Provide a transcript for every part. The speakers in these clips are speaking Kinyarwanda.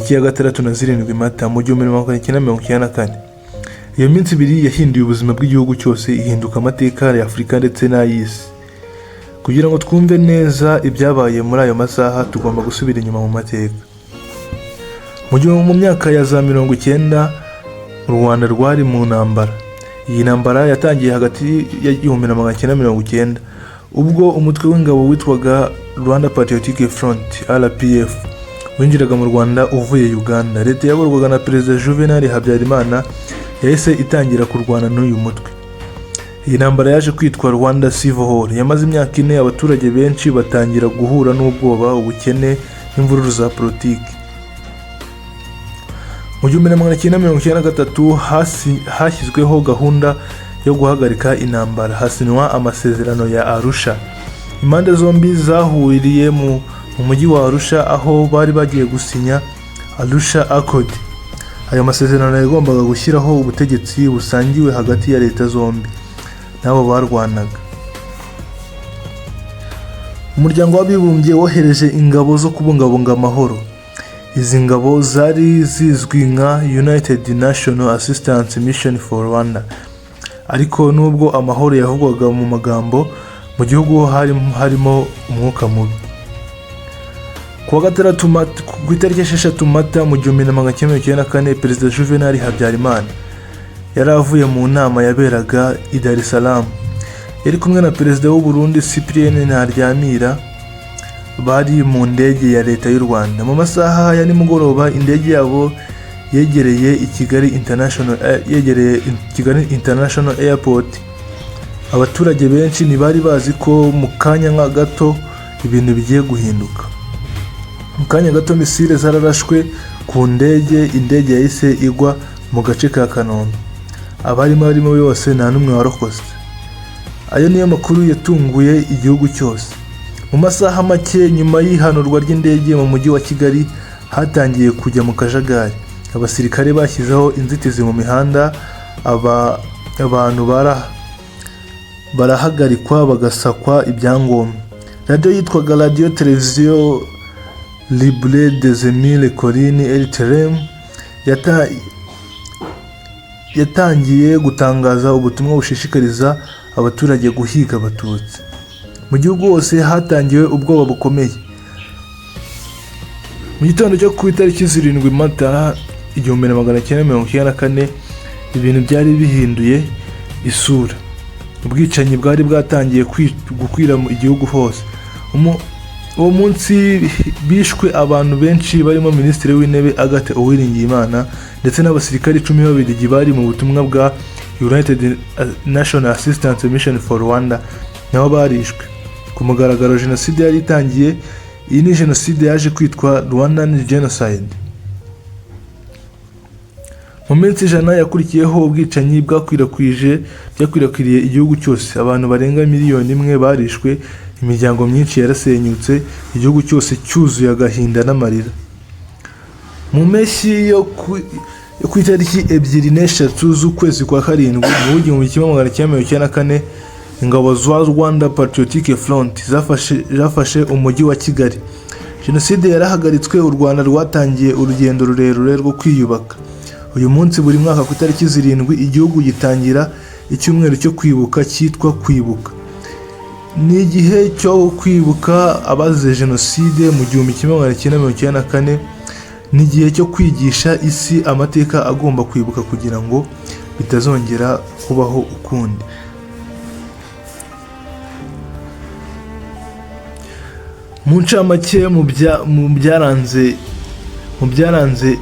tariki ya 6 na 7 Mata mu 1994. Iyo minsi ibiri yahinduye ubuzima bw'igihugu cyose, ihinduka amateka ya Afurika ndetse n'ay'isi. Kugira ngo twumve neza ibyabaye muri ayo masaha, tugomba gusubira inyuma mu mateka. Mu myaka ya za 90, u Rwanda rwari mu ntambara. Iyi ntambara yatangiye hagati ya 1990 ubwo umutwe w'ingabo witwaga Rwanda Patriotic Front (RPF) winjiraga mu Rwanda uvuye Uganda. Leta yayoborwaga na Perezida Juvenal Habyarimana yahise itangira kurwana n'uyu mutwe. Iyi ntambara yaje kwitwa Rwanda Civil War. Yamaze imyaka 4, abaturage benshi batangira guhura n'ubwoba, ubukene n'imvururu za politiki. Mu 1993 hashyizweho gahunda yo guhagarika intambara, hasinywa amasezerano ya Arusha. Impande zombi zahuriye mu mujyi wa Arusha, aho bari bagiye gusinya Arusha Accord. Ayo masezerano yagombaga gushyiraho ubutegetsi busangiwe hagati ya leta zombi nabo barwanaga. Umuryango w'abibumbye wohereje ingabo zo kubungabunga amahoro. Izi ngabo zari zizwi nka United National Assistance Mission for Rwanda. Ariko nubwo amahoro yavugwaga mu magambo, mu gihugu harimo umwuka mubi. Ku itariki 6 Mata mu 1994, Perezida Juvenal Habyarimana yari avuye mu nama yaberaga i Dar es Salaam. Yari kumwe na Perezida w'u Burundi Cyprien Ntaryamira, bari mu ndege ya leta y'u Rwanda. Mu masaha ya nimugoroba, indege yabo yegereye Kigali International Airport. Abaturage benshi ntibari bazi ko mu kanya gato ibintu bigiye guhinduka. Mu kanya gato misile zararashwe ku ndege, indege yahise igwa mu gace ka Kanombe. Abarimo bose nta n'umwe warokotse. Ayo niyo makuru yatunguye igihugu cyose. Mu masaha make nyuma y'ihanurwa ry'indege mu mujyi wa Kigali, hatangiye kujya mu kajagari. Abasirikare bashyizeho inzitizi mu mihanda, abantu barahagarikwa bagasakwa ibyangombwa. Radio yitwaga Radio Televiziyo Libre des Emile Colline Elterem yatangiye gutangaza ubutumwa bushishikariza abaturage guhiga abatutsi. Mu gihugu hose hatangiwe ubwoba bukomeye. Mu gitondo cyo ku itariki 7 Mata 1994, ibintu byari bihinduye isura. Ubwicanyi bwari bwatangiye gukwira mu igihugu hose. Uwo munsi bishwe abantu benshi, barimo Minisitiri w'Intebe Agathe Uwiringiyimana ndetse n'abasirikari 12 bari mu butumwa bwa United National Assistance Mission for Rwanda nabo barishwe. Ku mugaragaro jenoside yari itangiye. Iyi ni jenoside yaje kwitwa Rwandan Genocide. Mu minsi 100 yakurikiyeho, ubwicanyi byakwirakwiriye igihugu cyose. Abantu barenga 1 miliyoni barishwe, imiryango myinshi yarasenyutse, igihugu cyose cyuzuye agahinda n'amarira. Mu mpeshyi yo ku itariki 2 z'ukwezi kwa 7 mu 1994, ingabo za Rwanda Patriotic Front zafashe umujyi wa Kigali. Jenoside yarahagaritswe. U Rwanda rwatangiye urugendo rurerure rwo kwiyubaka. Uyu munsi buri mwaka ku itariki 7 igihugu gitangira icyumweru cyo kwibuka cyitwa Kwibuka. Ni igihe cyo kwibuka abazize jenoside mu 1994. Ni igihe cyo kwigisha isi amateka agomba kwibuka kugira ngo bitazongera kubaho ukundi. Mu ncamake mu byaranze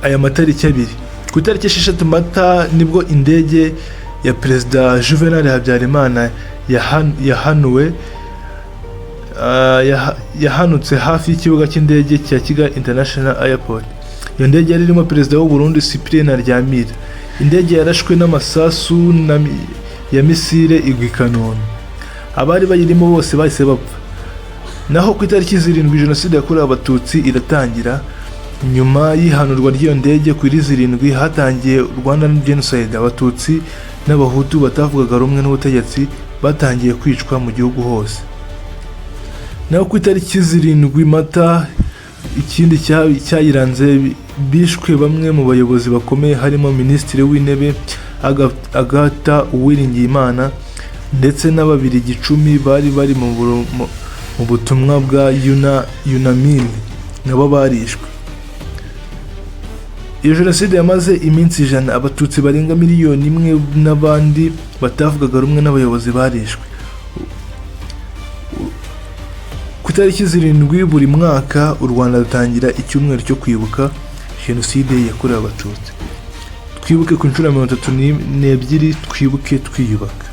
aya matariki abiri. Ku itariki 6 Mata nibwo indege ya Perezida Juvenal Habyarimana yahanutse hafi y'ikibuga cy'indege cya Kigali International Airport. Iyo ndege yari irimo Perezida w'u Burundi Cyprien Ntaryamira. Indege yarashwe n'amasasu ya misile igwa i Kanombe. Abari bayirimo bose bahise bapfa. Naho ku itariki 7 jenoside yakorewe abatutsi iratangira. Nyuma y'ihanurwa ry'iyo ndege ku iri 7 hatangiye Rwandan Genocide. Abatutsi n'abahutu batavugaga rumwe n'ubutegetsi batangiye kwicwa mu gihugu hose. Naho ku itariki 7 Mata ikindi cyayiranze bishwe bamwe mu bayobozi bakomeye harimo Minisitiri w'Intebe Agatha Uwiringiyimana ndetse n'Ababiligi 10 bari mu butumwa bwa UNAMIN nabo barishwe. Iyo jenoside yamaze iminsi 100, abatutsi barenga miliyoni 1 n'abandi batavugaga rumwe n'abayobozi barishwe. Ku itariki 7 buri mwaka u Rwanda rutangira icyumweru cyo kwibuka jenoside yakorewe abatutsi. Twibuke ku nshuro ya 32, twibuke twiyubaka.